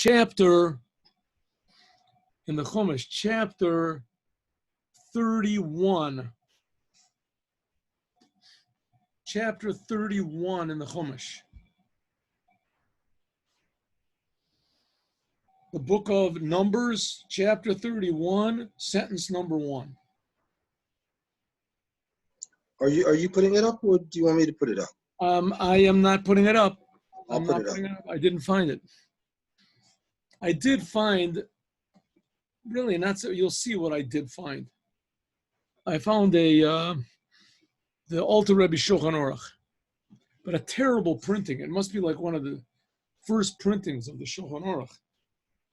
chapter in the Chumash, chapter 31. Chapter 31 in the Chumash. The book of Numbers, chapter 31, sentence number 1. Are you putting it up, or do you want me to put it up? I am not putting it up. I'll put it up. I didn't find it. I did find, really not so, you'll see what I did find. I found the Alter Rebbe Shulchan Aruch, but a terrible printing. It must be like one of the first printings of the Shulchan Aruch.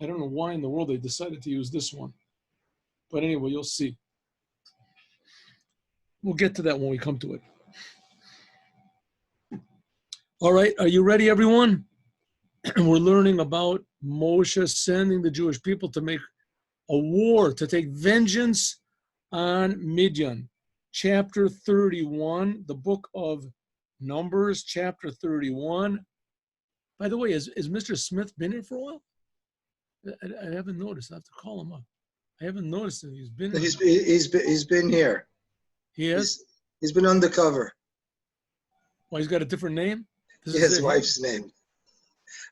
I don't know why in the world they decided to use this one. But anyway, you'll see. We'll get to that when we come to it. All right, are you ready, everyone? We're learning about Moshe sending the Jewish people to make a war, to take vengeance on Midian. Chapter 31, the book of Numbers, chapter 31. By the way, has Mr. Smith been here for a while? I haven't noticed. I have to call him up. I haven't noticed that he's been here. He's been here. He has? He's been undercover. Well, he's got a different name? His wife's name.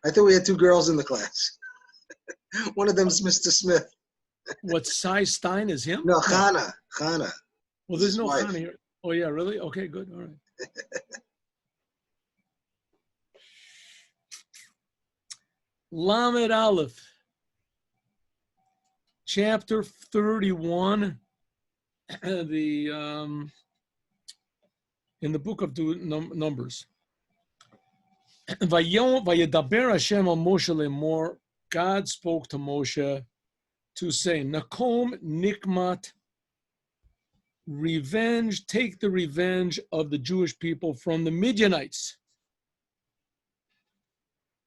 I thought we had 2 girls in the class. One of them's Mr. Smith. What, Cy Stein is him? No, Chana. Well, there's no Chana here. Oh, yeah, really? Okay, good. All right. Lamed Aleph, chapter 31, in the book of Numbers. Vayedaber Hashem al Moshe lemor, God spoke to Moshe to say, Nakom nikmat, revenge, take the revenge of the Jewish people from the Midianites.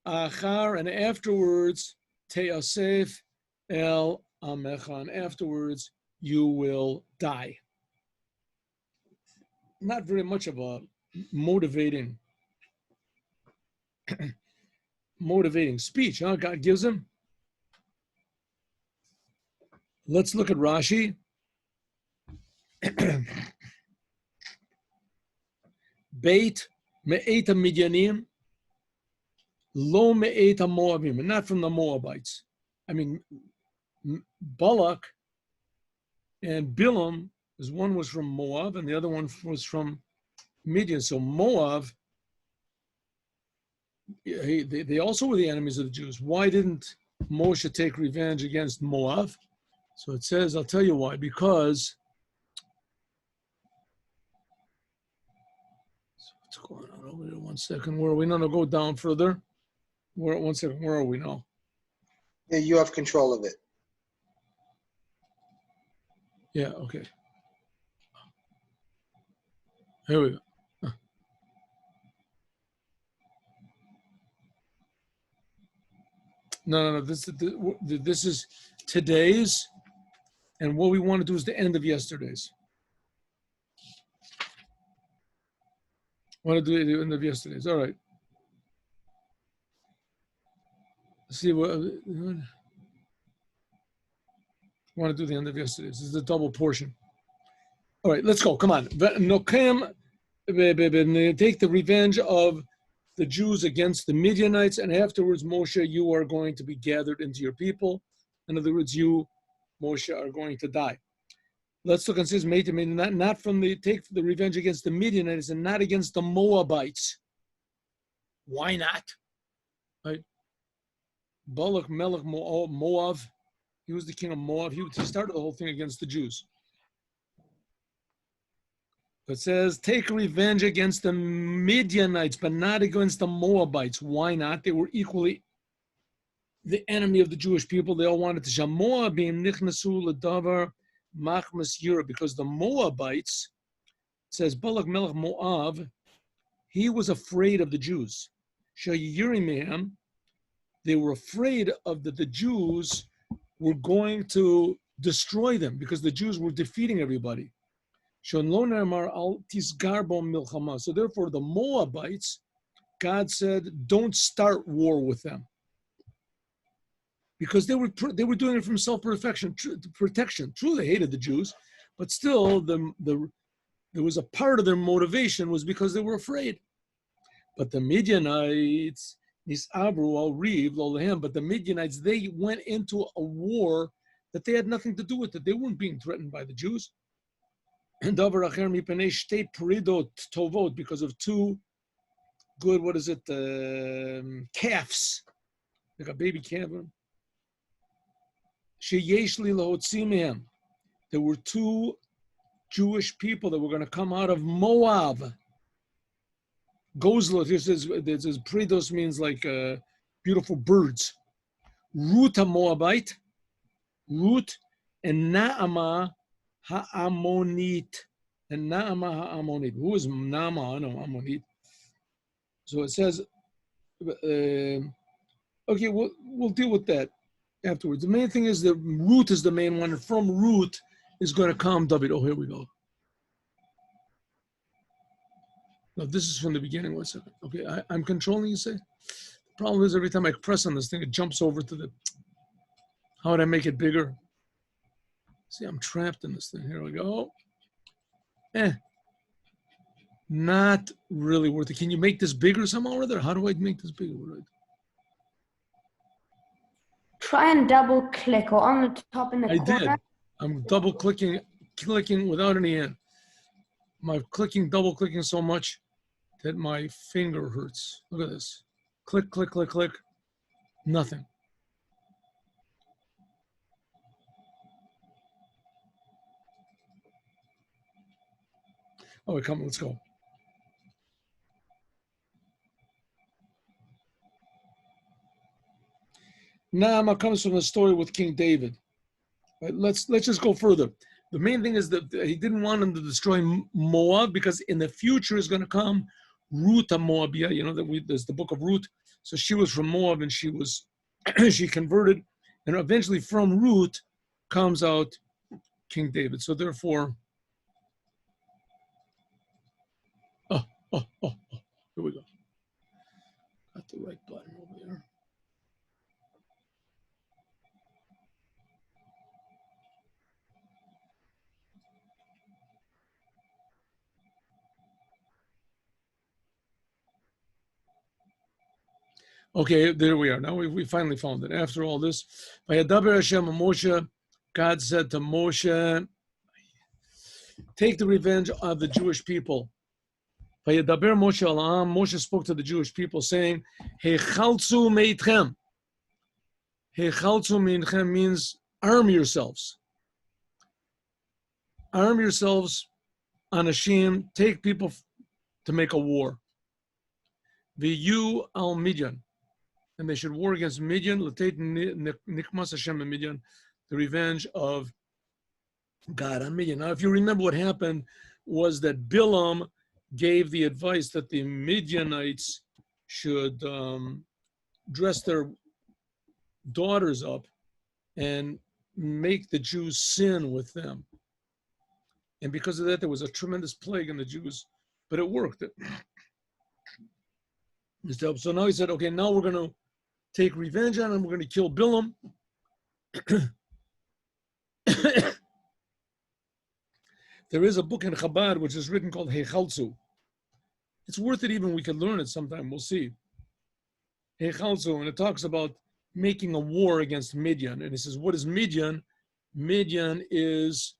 Achar, and afterwards, te'asef el amecha, and afterwards you will die. Not very much of a motivating speech, huh? God gives him. Let's look at Rashi. Beit me'eta midyanim, lo me'eta moabim, and not from the Moabites. I mean, Balak and Bilam, because one was from Moab and the other one was from Midian. So Moab, they also were the enemies of the Jews. Why didn't Moshe take revenge against Moab? So it says, I'll tell you why. Because, what's going on over there? 1 second. Where are we? No, go down further. 1 second. Where are we now? Yeah, you have control of it. Yeah, okay. Here we go. No. This is today's, and what we want to do is the end of yesterday's. Want to do the end of yesterday's? All right. Let's see what. Want to do the end of yesterday's? This is the double portion. All right, let's go. Come on. Nokem, take the revenge of the Jews against the Midianites, and afterwards, Moshe, you are going to be gathered into your people. In other words, you, Moshe, are going to die. Let's look and says, not from the take the revenge against the Midianites and not against the Moabites. Why not? Right? Balak Melech Moab. He was the king of Moab. He started the whole thing against the Jews. It says, take revenge against the Midianites, but not against the Moabites. Why not? They were equally the enemy of the Jewish people. They all wanted to Moabim nichnasu ledavar machmas yira, because the Moabites, it says Balak Melech Moab, he was afraid of the Jews. Shayirimeham, they were afraid of the Jews were going to destroy them because the Jews were defeating everybody. So therefore, the Moabites, God said, don't start war with them. because they were doing it from self-protection. True, they hated the Jews, but still, there was a part of their motivation was because they were afraid. But the Midianites, but the Midianites, they went into a war that they had nothing to do with it. They weren't being threatened by the Jews. And because of two good, calves, like a baby calf. There were two Jewish people that were going to come out of Moab. Gozla, this is Pridos means like beautiful birds. Ruth a Moabite, Ruth, and Naamah Ha'amonit. And Naamah Ha'amonit. Who is Naamah? I know Ammonit. So it says, okay, we'll deal with that afterwards. The main thing is that Ruth is the main one, and from Ruth is going to come David. Oh, here we go. No, this is from the beginning. 1 second. Okay, I'm controlling, you say? The problem is every time I press on this thing, it jumps over to the... How would I make it bigger? See, I'm trapped in this thing. Here we go. Not really worth it. Can you make this bigger somehow or other? How do I make this bigger? Try and double click or on the top in the corner. I did. I'm double clicking without any end. I'm double clicking so much that my finger hurts. Look at this. Click, click, click, click. Nothing. Oh, come on, let's go. Naamah comes from a story with King David. Right, let's just go further. The main thing is that he didn't want him to destroy Moab because in the future is going to come Ruth a Moabia. You know that there's the book of Ruth. So she was from Moab and she converted, and eventually from Ruth comes out King David. So therefore, here we go. Got the right button over there. Okay, there we are. Now we finally found it. After all this, Vayadaber Hashem Moshe, God said to Moshe, take the revenge of the Jewish people. Vayadaber Moshe al-Am, Moshe spoke to the Jewish people saying, Hechaltzu meitchem. Hechaltzu meitchem means arm yourselves. Arm yourselves on Hashem, take people to make a war. V'yu al Midian. And they should war against Midian, Latate Nikmas Hashem and Midian, the revenge of God on Midian. Now, if you remember what happened was that Bilam gave the advice that the Midianites should dress their daughters up and make the Jews sin with them. And because of that, there was a tremendous plague in the Jews, but it worked. So now he said, okay, now we're going to take revenge on him. We're going to kill Bilam. There is a book in Chabad which is written called Hechaltzu. It's worth it even. We could learn it sometime. We'll see. Hechaltzu, and it talks about making a war against Midian. And he says, what is Midian? Midian is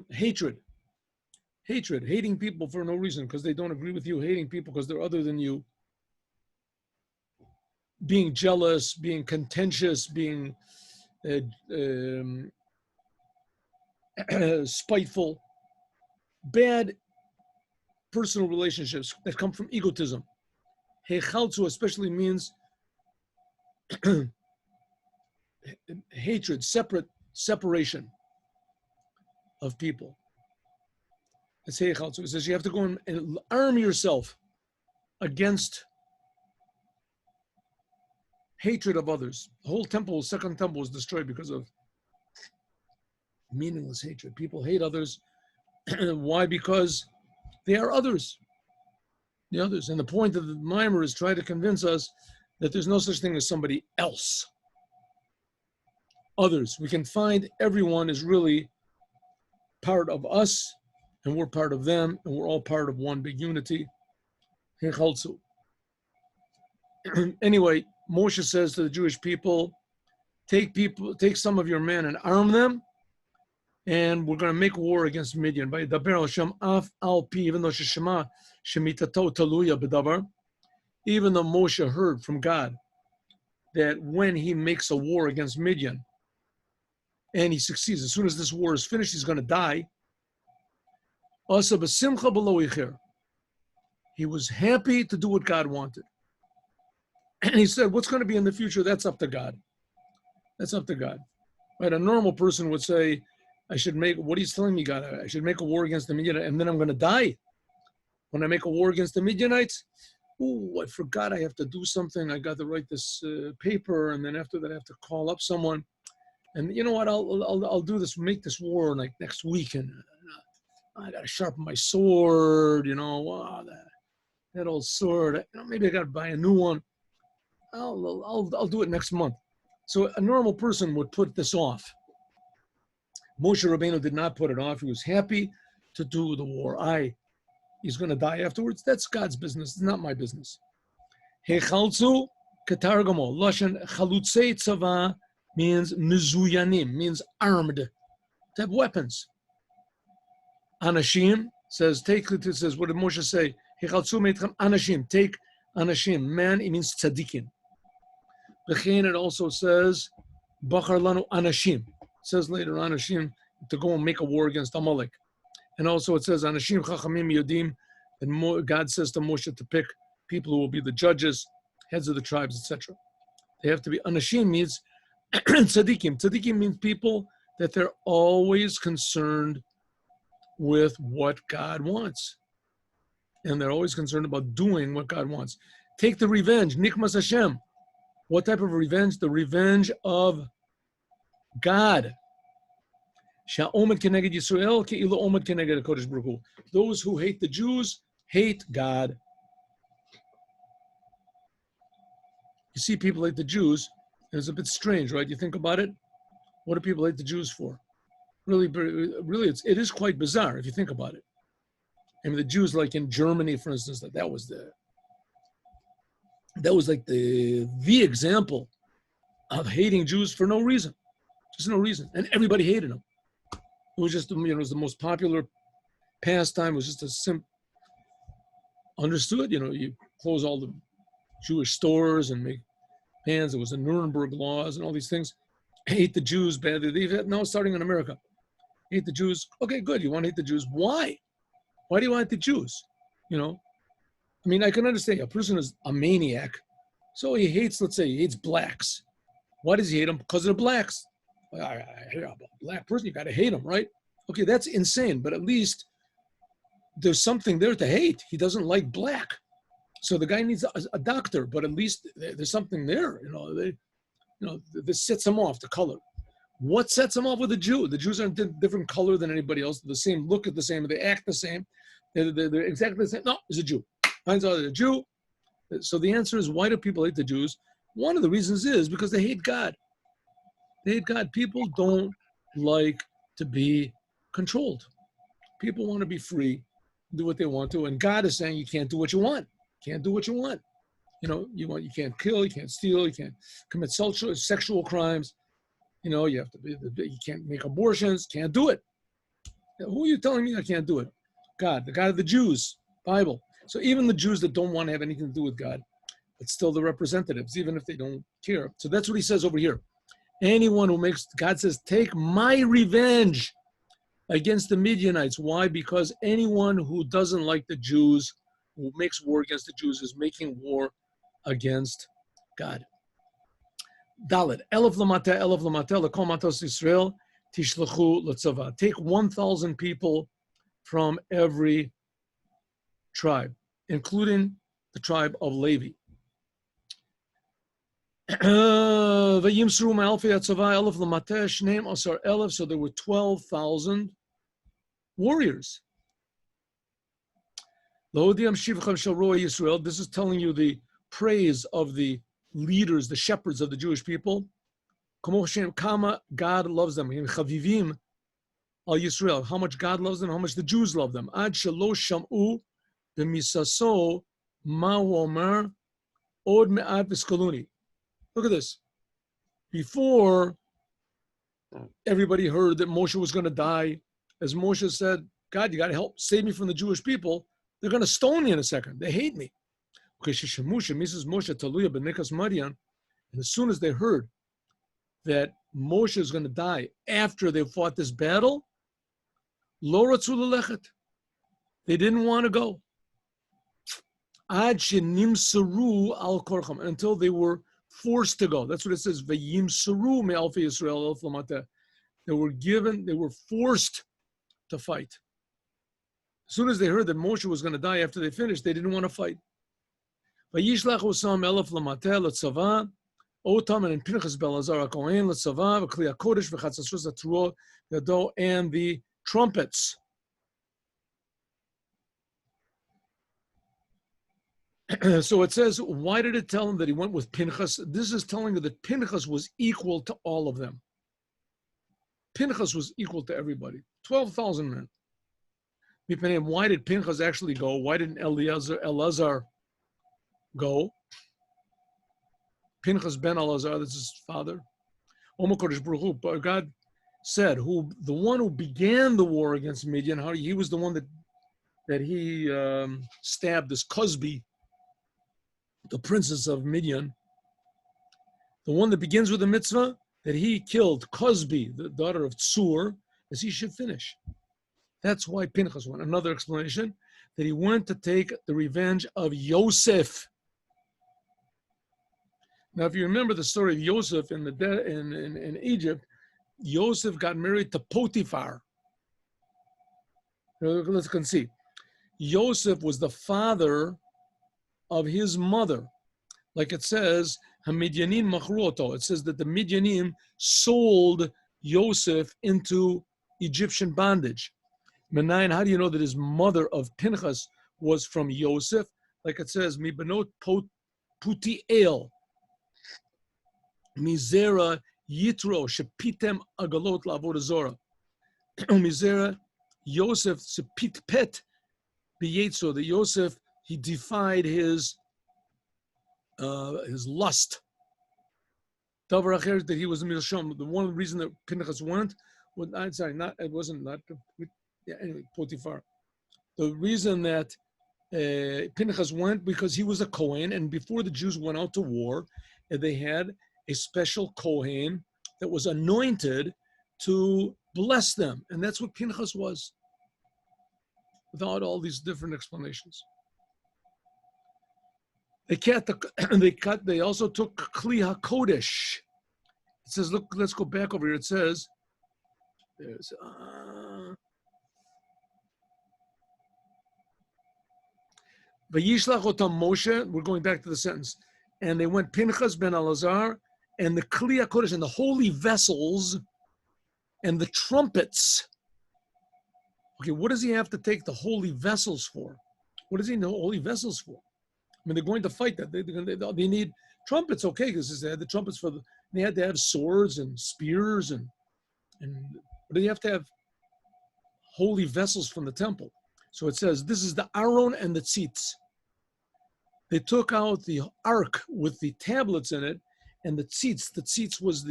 hatred. Hatred, hating people for no reason because they don't agree with you, hating people because they're other than you, being jealous, being contentious, being spiteful, bad personal relationships that come from egotism. Hechaltzu especially means hatred, separation of people. It's Hechaltzu. It says you have to go and arm yourself against hatred of others. The whole temple, second temple, was destroyed because of meaningless hatred. People hate others. Why? Because they are others. the others. And the point of the mimer is try to convince us that there's no such thing as somebody else. Others. We can find everyone is really part of us, and we're part of them, and we're all part of one big unity. Anyway, Moshe says to the Jewish people, take some of your men and arm them, and we're going to make war against Midian. Even though Moshe heard from God that when he makes a war against Midian, and he succeeds, as soon as this war is finished, he's going to die. He was happy to do what God wanted. And he said, what's going to be in the future, that's up to God. That's up to God. Right? A normal person would say, what are you telling me, God? I should make a war against the Midianites, and then I'm going to die. When I make a war against the Midianites, I forgot I have to do something. I got to write this paper, and then after that I have to call up someone. And you know what? I'll do this, make this war like next week, and I got to sharpen my sword. That old sword. Maybe I got to buy a new one. I'll do it next month. So a normal person would put this off. Moshe Rabbeinu did not put it off. He was happy to do the war. He's going to die afterwards. That's God's business. It's not my business. Hechalzu katargamo. Lashon chalutzei tzava means mizuyanim, means armed, to have weapons. Anashim says, what did Moshe say? Hechalzu meitchem anashim, take anashim. Man, it means tzaddikim. B'chein, it also says, bachar lanu anashim. It says later anashim to go and make a war against Amalek. And also it says anashim chachamim yodim, and God says to Moshe to pick people who will be the judges, heads of the tribes, etc. They have to be, anashim means tzaddikim. Tzaddikim means people that they're always concerned with what God wants. And they're always concerned about doing what God wants. Take the revenge, nikmas Hashem. What type of revenge? The revenge of God. Sha'omed keneged Yisrael ke'ilu omed keneged HaKadosh Baruch Hu. Those who hate the Jews hate God. You see people hate the Jews, and it's a bit strange, right? You think about it. What do people hate the Jews for? Really, it is quite bizarre if you think about it. I mean, the Jews, like in Germany, for instance, that was like the example of hating Jews for no reason, just no reason, and everybody hated them. It was just, it was the most popular pastime. It was just a understood. You close all the Jewish stores and make bans. There was the Nuremberg laws and all these things. Hate the Jews badly. Now starting in America, hate the Jews. Okay, good. You want to hate the Jews? Why? Why do you want the Jews? I mean, I can understand a person is a maniac, so he hates, let's say, he hates blacks. Why does he hate them? Because they're blacks. I hear about a black person, you got to hate him, right? Okay, that's insane, but at least there's something there to hate. He doesn't like black. So the guy needs a doctor, but at least there's something there. This sets him off, the color. What sets him off with a Jew? The Jews are a different color than anybody else. They're the same, look at the same, they act the same. They're exactly the same. No, it's a Jew. Finds out they're a Jew. So the answer is, why do people hate the Jews? One of the reasons is because they hate God. They hate God. People don't like to be controlled. People want to be free, do what they want to, and God is saying you can't do what you want. Can't do what you want. You can't kill, you can't steal, you can't commit sexual crimes. You have to you can't make abortions, can't do it. Who are you telling me I can't do it? God, the God of the Jews, Bible. So even the Jews that don't want to have anything to do with God, it's still the representatives, even if they don't care. So that's what he says over here. Anyone who God says, take my revenge against the Midianites. Why? Because anyone who doesn't like the Jews, who makes war against the Jews, is making war against God. Dalet, Elef Lamata, Lekol Matos Yisrael, Tishlechu L'Tzava. Take 1,000 people from every tribe, including the tribe of Levi. So there were 12,000 warriors. Yisrael. This is telling you the praise of the leaders, the shepherds of the Jewish people. Kama God loves them. Chavivim al Yisrael. How much God loves them, how much the Jews love them. Ad shelo sham'u b'misaso ma'hu omer od me'at v'skaluni. Look at this. Before everybody heard that Moshe was going to die, as Moshe said, God, you got to help save me from the Jewish people. They're going to stone me in a second. They hate me. And as soon as they heard that Moshe is going to die after they fought this battle, they didn't want to go. Until they were forced to go. That's what it says. They were forced to fight. As soon as they heard that Moshe was going to die after they finished, they didn't want to fight. And the trumpets. So it says, why did it tell him that he went with Pinchas? This is telling you that Pinchas was equal to all of them. Pinchas was equal to everybody. 12,000 men. Why did Pinchas actually go? Why didn't Elazar go? Pinchas ben Elazar, that's his father. God said, the one who began the war against Midian, he was the one that he stabbed this Cosby, the princess of Midian. The one that begins with the mitzvah, that he killed Cosby, the daughter of Tsur, as he should finish. That's why Pinchas went. Another explanation, that he went to take the revenge of Yosef. Now, if you remember the story of Yosef in Egypt, Yosef got married to Potiphar. Let's see. Yosef was the father of his mother. Like it says, Hamidyanim machruoto. It says that the Midyanim sold Yosef into Egyptian bondage. Menayin, how do you know that his mother of Pinchas was from Yosef? Like it says, Mi benot Putiel, Mizera Yitro, Shepitem Agalot Lavod Zora. Mizera Yosef Sepit Pet Biyetzo. The Yosef, he defied his lust. Davar Acher, that he was a Milsham. The one reason that Pinchas went, anyway, Potiphar. The reason that Pinchas went, because he was a Kohen, and before the Jews went out to war, they had a special Kohen that was anointed to bless them, and that's what Pinchas was, without all these different explanations. They also took Kli HaKodesh. It says, look, let's go back over here. It says, Vayishlach otam Moshe, we're going back to the sentence, and they went Pinchas ben Elazar, and the Kli HaKodesh, and the holy vessels, and the trumpets. Okay, what does he have to take the holy vessels for? What does he need the holy vessels for? I mean, they're going to fight that. They need trumpets, okay, because they had the trumpets they had to have swords and spears, but they have to have holy vessels from the temple. So it says, this is the Aron and the Tzitz. They took out the ark with the tablets in it, and the Tzitz. The Tzitz was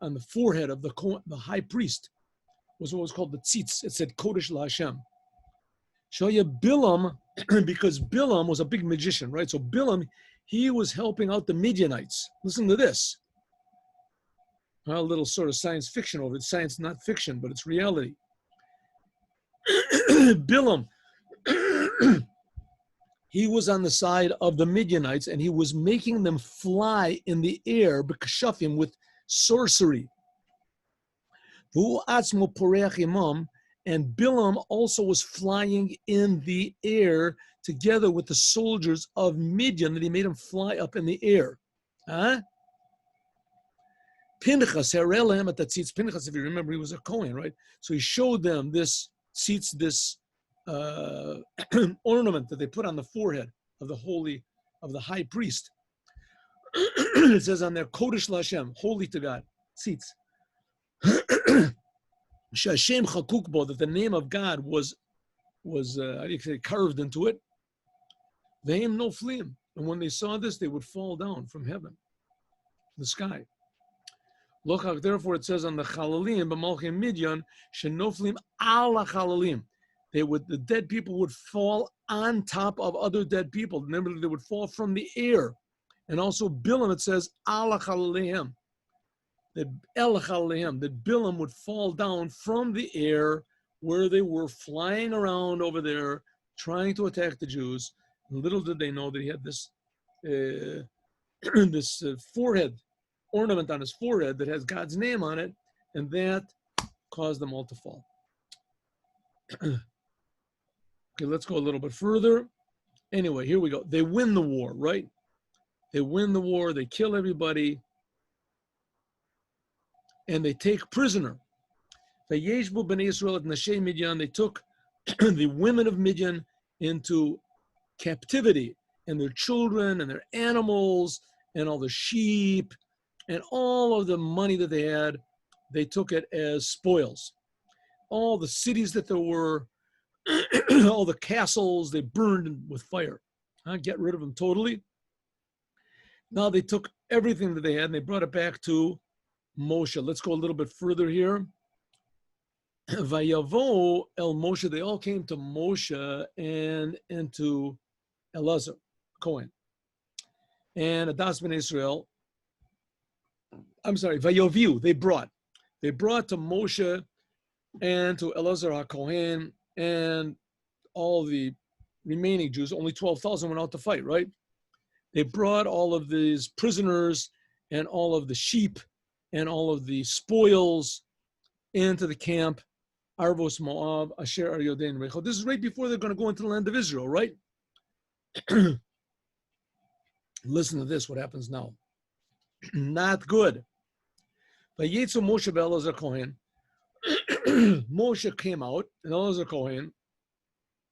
on the forehead of the high priest, was what was called the Tzitz. It said Kodesh LaHashem. Shoya Bilam, because Bilam was a big magician, right? So Bilam, he was helping out the Midianites. Listen to this. A little sort of science fiction over it. Science, not fiction, but it's reality. Bilam, he was on the side of the Midianites, and he was making them fly in the air, b'kashafim, with sorcery. And Bilam also was flying in the air together with the soldiers of Midian, that he made them fly up in the air. Huh? Pinchas, Pinchas, if you remember, he was a Kohen, right? So he showed them this ornament that they put on the forehead of the high priest. It says on there, Kodesh Lashem, holy to God, tzitz. Shashem Chakukbo, that the name of God was how do you say, carved into it. Ve'im no fleem. And when they saw this, they would fall down from heaven, the sky. Lochach, therefore it says on the Chalalim, B'malchim Midyan, Shenoflim ala Chalalim. The dead people would fall on top of other dead people. Remember, they would fall from the air. And also Bilam, it says, ala Chalalim. That El Chalalim, that Bilam would fall down from the air where they were flying around over there, trying to attack the Jews. Little did they know that he had this forehead ornament on his forehead that has God's name on it, and that caused them all to fall. Okay, let's go a little bit further. Anyway, here we go. They win the war, right? They win the war, they kill everybody, and they take prisoner. They took the women of Midian into captivity, and their children and their animals and all the sheep and all of the money that they had, they took it as spoils. All the cities that there were, all the castles, they burned with fire. Get rid of them totally. Now they took everything that they had and they brought it back to Moshe. Let's go a little bit further here. Vayavo el Moshe, they all came to Moshe and to Elazar, Cohen. And Adas ben Israel, Vayoviu, they brought to Moshe and to Elazar HaKohen and all the remaining Jews. Only 12,000 went out to fight, right? They brought all of these prisoners and all of the sheep and all of the spoils into the camp. Arvos Moab, Asher Ar Yodein Recho. This is right before they're going to go into the land of Israel, right? Listen to this, what happens now. Not good. Vayetzu Moshe ve'Elazar Kohen. Moshe came out, and Elazar Kohen,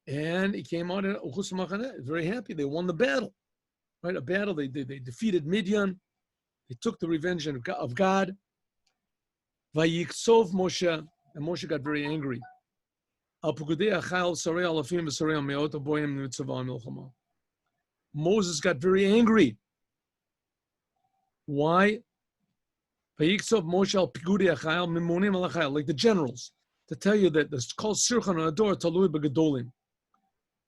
and he came out in Uchus Machaneh, very happy. They won the battle, right? A battle, they defeated Midian. They took the revenge of God. Vayiksov Moshe, and Moshe got very angry. Moses got very angry. Why? Like the generals, to tell you that it's called Sirchan Ador Talui B'Gedolim.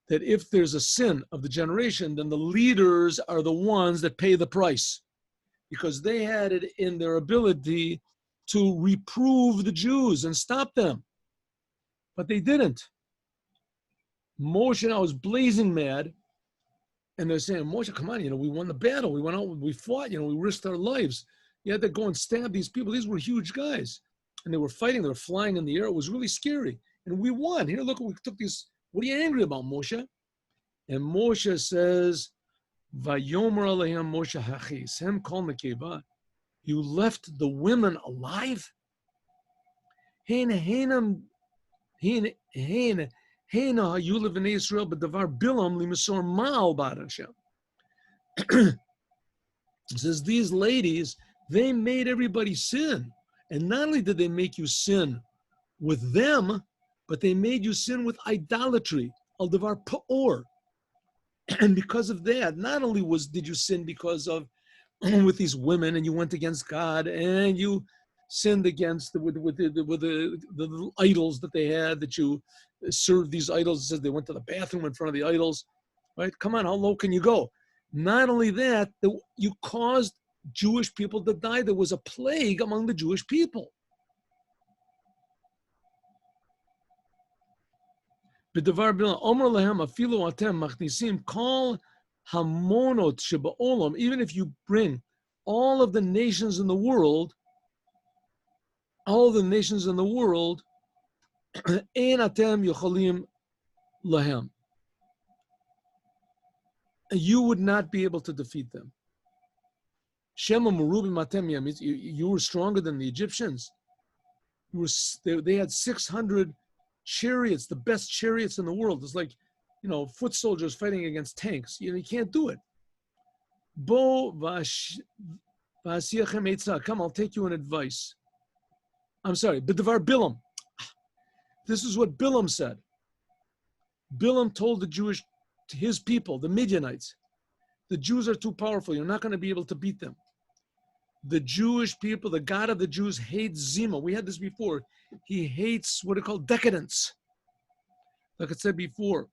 That if there's a sin of the generation, then the leaders are the ones that pay the price, because they had it in their ability to reprove the Jews and stop them. But they didn't. Moshe now was blazing mad, and they're saying, Moshe, come on, we won the battle. We went out, we fought, we risked our lives. You had to go and stab these people. These were huge guys. And they were fighting, they were flying in the air. It was really scary. And we won. Here, look, we took these. What are you angry about, Moshe? And Moshe says, Vayomer Alehem Moshe Hachis, Hem Kol Nekeva. You left the women alive? Hena you live in Israel, but Davar Bilam Limasor Ma'al Bar Hashem. It says these ladies, they made everybody sin. And not only did they make you sin with them, but they made you sin with idolatry. Al Davar Pa'or. And because of that, not only did you sin because of with these women, and you went against God, and you sinned against with the idols that they had, that you served these idols. It says they went to the bathroom in front of the idols, right? Come on, how low can you go? Not only that, you caused Jewish people to die. There was a plague among the Jewish people. B'davar bilam, Omer lehem afilu atem machnisim kol hamonot sheba'olam, even if you bring all of the nations in the world, ein atem yochalim lahem, you would not be able to defeat them. Shema merubim atem yamit, you were stronger than the Egyptians. They had 600 chariots, the best chariots in the world. It's like, foot soldiers fighting against tanks. You can't do it. Come, I'll take you an advice. I'm sorry, B'devar Bilam. This is what Bilam said. Bilam told his people, the Midianites, the Jews are too powerful. You're not going to be able to beat them. The Jewish people, the God of the Jews, hates Zima. We had this before. He hates what are called decadence. Like I said before.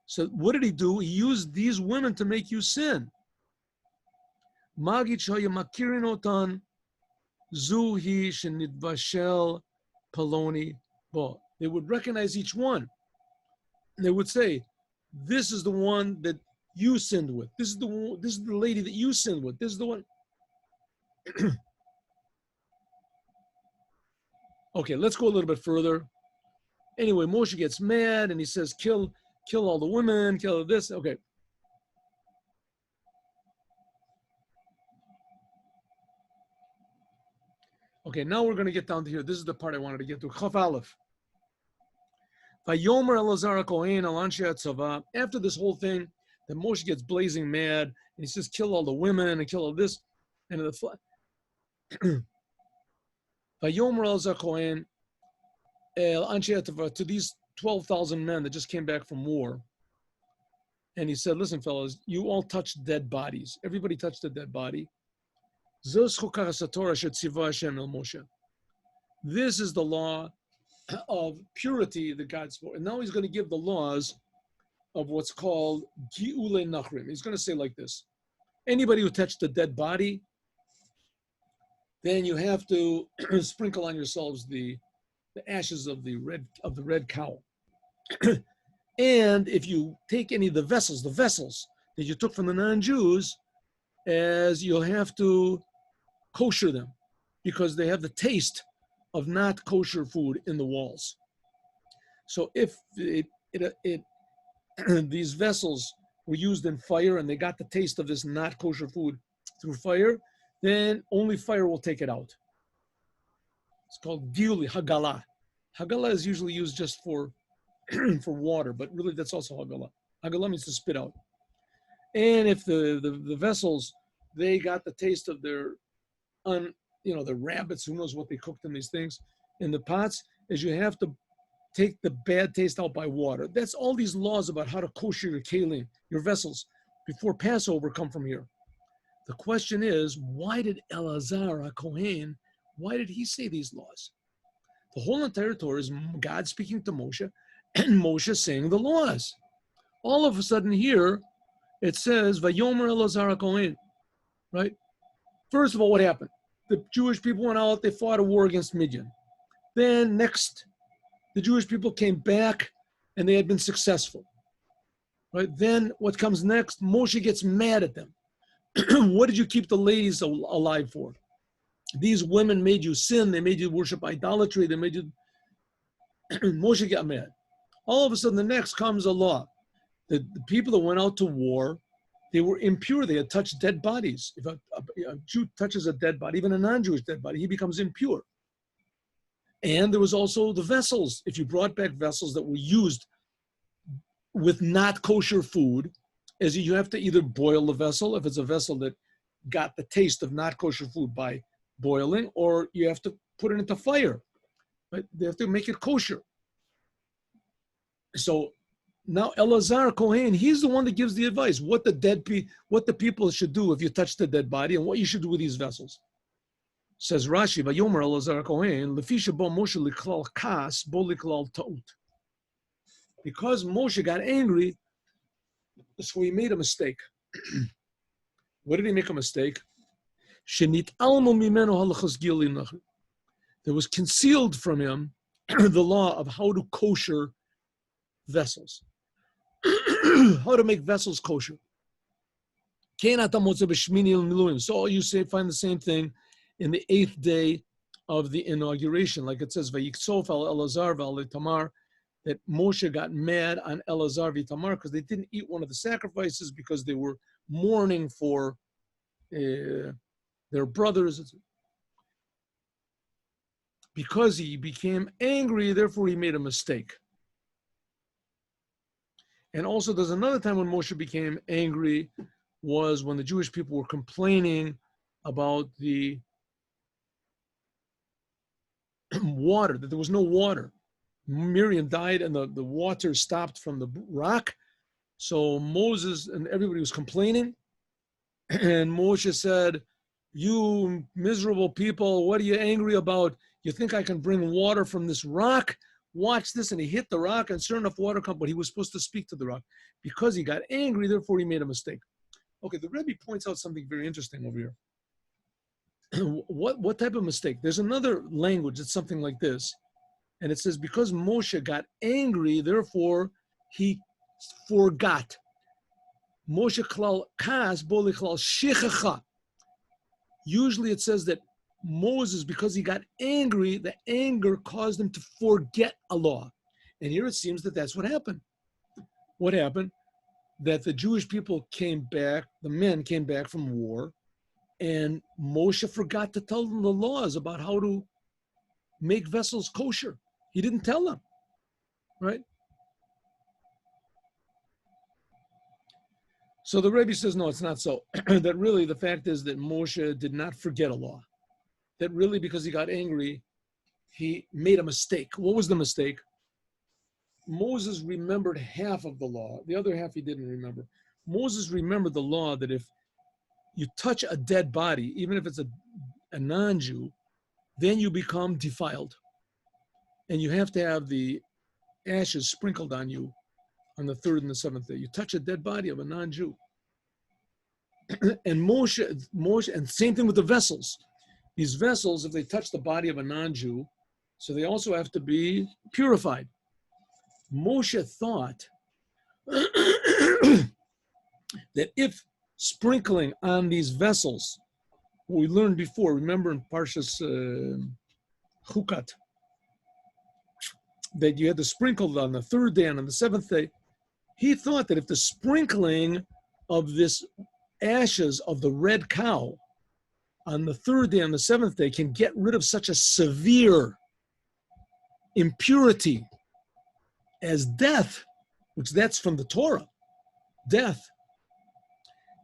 So what did he do? He used these women to make you sin. Magid shaya makirin otan zuhi shenidvashel paloni bo. They would recognize each one. And they would say, this is the one that you sinned with. This is the lady that you sinned with. This is the one. Okay, let's go a little bit further. Anyway, Moshe gets mad and he says, kill all the women, kill this. Okay. Okay, now we're going to get down to here. This is the part I wanted to get to. Chaf Aleph. Vayomer Elazar Kohen al Anshe Hatzava. After this whole thing, then Moshe gets blazing mad and he says, kill all the women and kill all this. And the Vayomer Elazar Kohen el Anshe Hatzava, to these 12,000 men that just came back from war. And he said, listen, fellas, you all touched dead bodies. Everybody touched a dead body. This is the law of purity that God spoke. And now he's going to give the laws of what's called Gi'ule Nachrim. He's going to say like this. Anybody who touched a dead body, then you have to sprinkle on yourselves the ashes of the red cow. And if you take any of the vessels that you took from the non-Jews, as you'll have to kosher them because they have the taste of not kosher food in the walls. So if these vessels were used in fire and they got the taste of this not kosher food through fire, then only fire will take it out. It's called giuli, hagala. Hagala is usually used just for water, but really that's also hagala. Hagala means to spit out. And if the vessels, they got the taste of the rabbits, who knows what they cooked in these things, in the pots, is you have to take the bad taste out by water. That's all these laws about how to kosher your kelim, your vessels, before Passover come from here. The question is, why did Elazar HaKohen, why did he say these laws? The whole entire Torah is God speaking to Moshe and Moshe saying the laws. All of a sudden here, it says, Vayomer Elazar HaKohen, right? First of all, what happened? The Jewish people went out, they fought a war against Midian. Then next, the Jewish people came back and they had been successful, right? Then what comes next? Moshe gets mad at them. What did you keep the ladies alive for? These women made you sin. They made you worship idolatry. They made you... Moshe got mad. All of a sudden, the next comes a law. The people that went out to war, they were impure. They had touched dead bodies. If a Jew touches a dead body, even a non-Jewish dead body, he becomes impure. And there was also the vessels. If you brought back vessels that were used with not kosher food, as you have to either boil the vessel, if it's a vessel that got the taste of not kosher food by boiling, or you have to put it into fire. Right? They have to make it kosher. So now Elazar Kohen, he's the one that gives the advice, what the people should do if you touch the dead body and what you should do with these vessels. Says Rashi, Vayomer Elazar Kohen, Lefisha bo Moshe liklal kas, bo liklal ta'ut. Because Moshe got angry, so he made a mistake. What did he make a mistake? There was concealed from him the law of how to kosher vessels. How to make vessels kosher. So you find the same thing in the 8th day of the inauguration, like it says, Vayiksof al Elazar v'al Tamar, that Moshe got mad on Elazar v'Tamar because they didn't eat one of the sacrifices because they were mourning for their brothers. because he became angry, therefore he made a mistake. And also there's another time when Moshe became angry was when the Jewish people were complaining about the water, that there was no water. Miriam died and the water stopped from the rock. So Moses and everybody was complaining. And Moshe said, you miserable people, what are you angry about? You think I can bring water from this rock? Watch this. And he hit the rock and sure enough water come, but he was supposed to speak to the rock. Because he got angry, therefore he made a mistake. Okay, the Rebbe points out something very interesting over here. What type of mistake? There's another language that's something like this. And it says, because Moshe got angry, therefore he forgot. Moshe klal kas boli klal shechacha. Usually it says that Moses, because he got angry, the anger caused him to forget a law. And here it seems that that's what happened. What happened? That the Jewish people came back, the men came back from war, and Moshe forgot to tell them the laws about how to make vessels kosher. He didn't tell them, right? So the Rebbe says, no, it's not so. That really the fact is that Moshe did not forget a law. That really because he got angry, he made a mistake. What was the mistake? Moses remembered half of the law. The other half he didn't remember. Moses remembered the law that if you touch a dead body, even if it's a non-Jew, then you become defiled. And you have to have the ashes sprinkled on you on the third and the seventh day. You touch a dead body of a non-Jew. And Moshe, and same thing with the vessels. These vessels, if they touch the body of a non-Jew, so they also have to be purified. Moshe thought that if sprinkling on these vessels, what we learned before, remember in Parshas Chukat, that you had to sprinkle on the third day and on the seventh day, he thought that if the sprinkling of this ashes of the red cow on the third day and the seventh day can get rid of such a severe impurity as death, which that's from the Torah, death,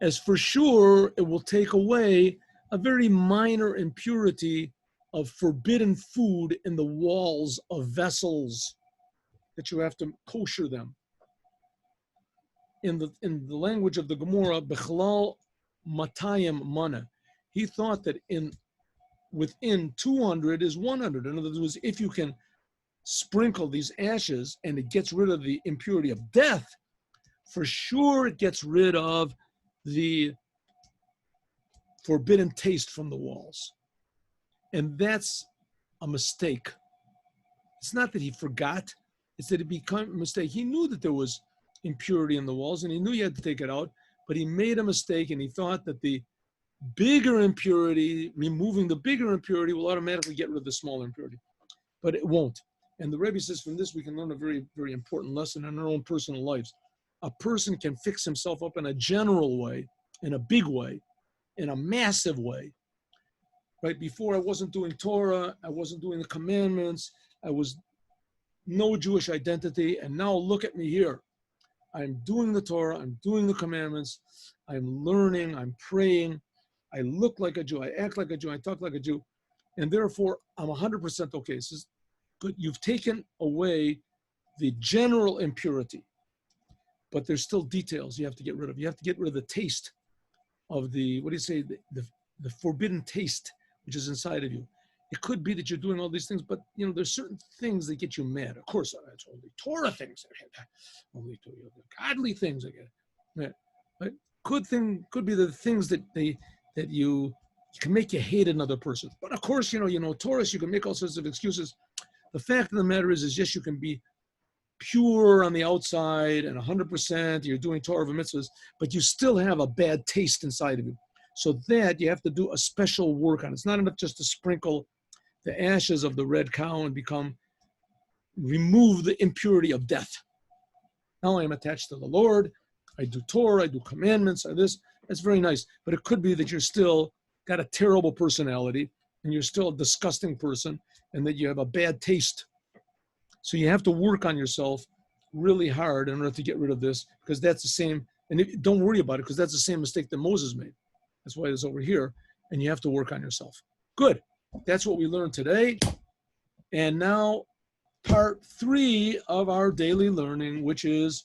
as for sure it will take away a very minor impurity of forbidden food in the walls of vessels that you have to kosher them. In the language of the Gemara, Bechlal Matayim Mana, he thought that within 200 is 100. In other words, if you can sprinkle these ashes and it gets rid of the impurity of death, for sure it gets rid of the forbidden taste from the walls. And that's a mistake. It's not that he forgot, it's that it became a mistake. He knew that there was impurity in the walls and he knew he had to take it out, but he made a mistake and he thought that the bigger impurity, removing the bigger impurity, will automatically get rid of the smaller impurity. But it won't. And the Rebbe says from this we can learn a very, very important lesson in our own personal lives. A person can fix himself up in a general way, in a big way, in a massive way. Right? Before I wasn't doing Torah, I wasn't doing the commandments, I was no Jewish identity, and now look at me here. I'm doing the Torah, I'm doing the commandments, I'm learning, I'm praying, I look like a Jew, I act like a Jew, I talk like a Jew, and therefore I'm 100% okay. This is good. You've taken away the general impurity, but there's still details you have to get rid of. You have to get rid of the taste of the, what do you say, the forbidden taste which is inside of you. It could be that you're doing all these things, but you know, there's certain things that get you mad. Of course, it's only Torah things. Only godly things. Right? Could be the things that you can make you hate another person. But of course, you know, Torah, you can make all sorts of excuses. The fact of the matter is yes, you can be pure on the outside and 100%, you're doing Torah mitzvahs, but you still have a bad taste inside of you. So that you have to do a special work on. It's not enough just to sprinkle the ashes of the red cow and remove the impurity of death. Now I am attached to the Lord. I do Torah, I do commandments, I this. That's very nice. But it could be that you're still got a terrible personality and you're still a disgusting person and that you have a bad taste. So you have to work on yourself really hard in order to get rid of this, because that's the same, and don't worry about it, because that's the same mistake that Moses made. That's why it's over here, and you have to work on yourself. Good. That's what we learned today. And now part 3 of our daily learning, which is